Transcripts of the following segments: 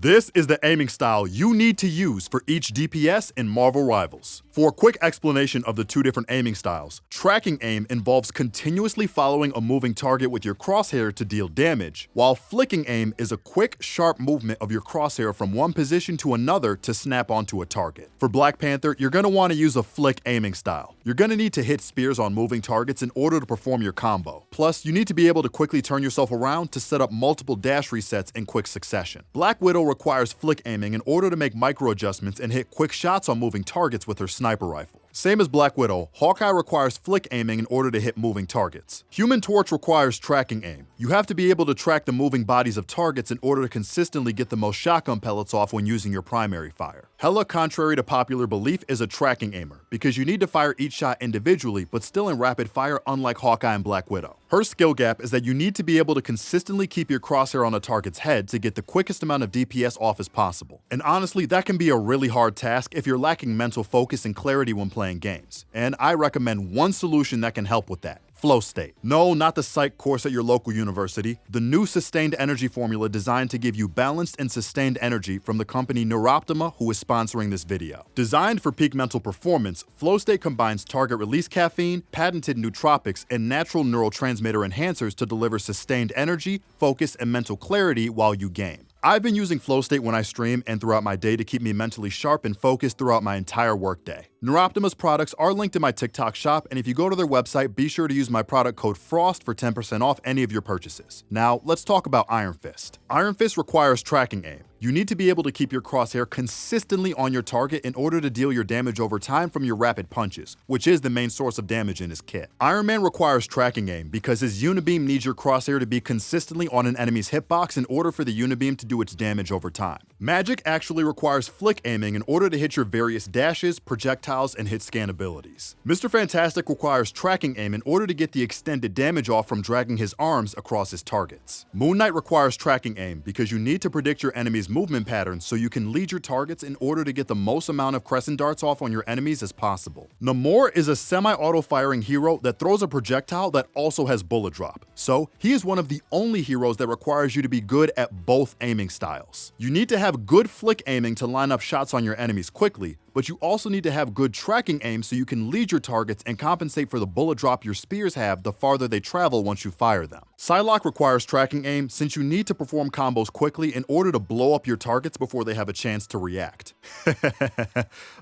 This is the aiming style you need to use for each DPS in Marvel Rivals. For a quick explanation of the two different aiming styles, tracking aim involves continuously following a moving target with your crosshair to deal damage, while flicking aim is a quick, sharp movement of your crosshair from one position to another to snap onto a target. For Black Panther, you're going to want to use a flick aiming style. You're going to need to hit spears on moving targets in order to perform your combo. Plus, you need to be able to quickly turn yourself around to set up multiple dash resets in quick succession. Black Widow requires flick aiming in order to make micro adjustments and hit quick shots on moving targets with her sniper rifle. Same as Black Widow, Hawkeye requires flick aiming in order to hit moving targets. Human Torch requires tracking aim. You have to be able to track the moving bodies of targets in order to consistently get the most shotgun pellets off when using your primary fire. Hela, contrary to popular belief, is a tracking aimer, because you need to fire each shot individually but still in rapid fire, unlike Hawkeye and Black Widow. Her skill gap is that you need to be able to consistently keep your crosshair on a target's head to get the quickest amount of DPS off as possible. And honestly, that can be a really hard task if you're lacking mental focus and clarity when playing games. And I recommend one solution that can help with that. Flow state. No, not the psych course at your local university. The new sustained energy formula designed to give you balanced and sustained energy from the company Neuroptima, who is sponsoring this video. Designed for peak mental performance, Flow state combines target release caffeine, patented nootropics, and natural neurotransmitter enhancers to deliver sustained energy, focus, and mental clarity while you game. I've been using Flow State when I stream and throughout my day to keep me mentally sharp and focused throughout my entire workday. Neuroptima's products are linked in my TikTok shop, and if you go to their website, be sure to use my product code FROST for 10% off any of your purchases. Now, let's talk about Iron Fist. Iron Fist requires tracking aim. You need to be able to keep your crosshair consistently on your target in order to deal your damage over time from your rapid punches, which is the main source of damage in his kit. Iron Man requires tracking aim because his unibeam needs your crosshair to be consistently on an enemy's hitbox in order for the unibeam to do its damage over time. Magic actually requires flick aiming in order to hit your various dashes, projectiles, and hit scan abilities. Mr. Fantastic requires tracking aim in order to get the extended damage off from dragging his arms across his targets. Moon Knight requires tracking aim because you need to predict your enemy's movement patterns so you can lead your targets in order to get the most amount of crescent darts off on your enemies as possible. Namor is a semi-auto firing hero that throws a projectile that also has bullet drop. So he is one of the only heroes that requires you to be good at both aiming styles. You need to have good flick aiming to line up shots on your enemies quickly, but you also need to have good tracking aim so you can lead your targets and compensate for the bullet drop your spears have the farther they travel once you fire them. Psylocke requires tracking aim since you need to perform combos quickly in order to blow up your targets before they have a chance to react.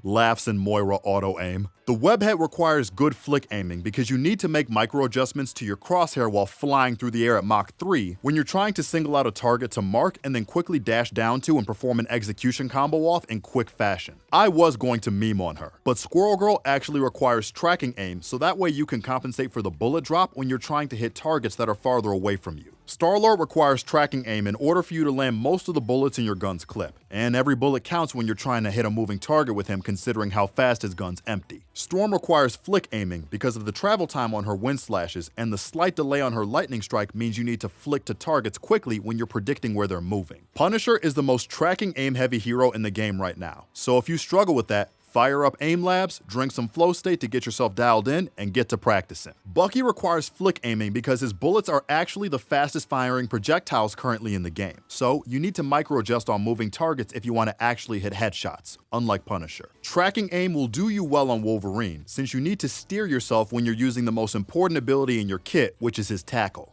Laughs and Moira auto aim. The webhead requires good flick aiming because you need to make micro adjustments to your crosshair while flying through the air at Mach 3 when you're trying to single out a target to mark and then quickly dash down to and perform an execution combo off in quick fashion. I was going to meme on her, but Squirrel Girl actually requires tracking aim so that way you can compensate for the bullet drop when you're trying to hit targets that are farther away from you. Star-Lord requires tracking aim in order for you to land most of the bullets in your gun's clip, and every bullet counts when you're trying to hit a moving target with him considering how fast his gun's empty. Storm requires flick aiming because of the travel time on her wind slashes, and the slight delay on her lightning strike means you need to flick to targets quickly when you're predicting where they're moving. Punisher is the most tracking aim heavy hero in the game right now, so if you struggle with that, fire up aim labs, drink some flow state to get yourself dialed in, and get to practicing. Bucky requires flick aiming because his bullets are actually the fastest firing projectiles currently in the game. So you need to micro adjust on moving targets if you want to actually hit headshots, unlike Punisher. Tracking aim will do you well on Wolverine since you need to steer yourself when you're using the most important ability in your kit, which is his tackle.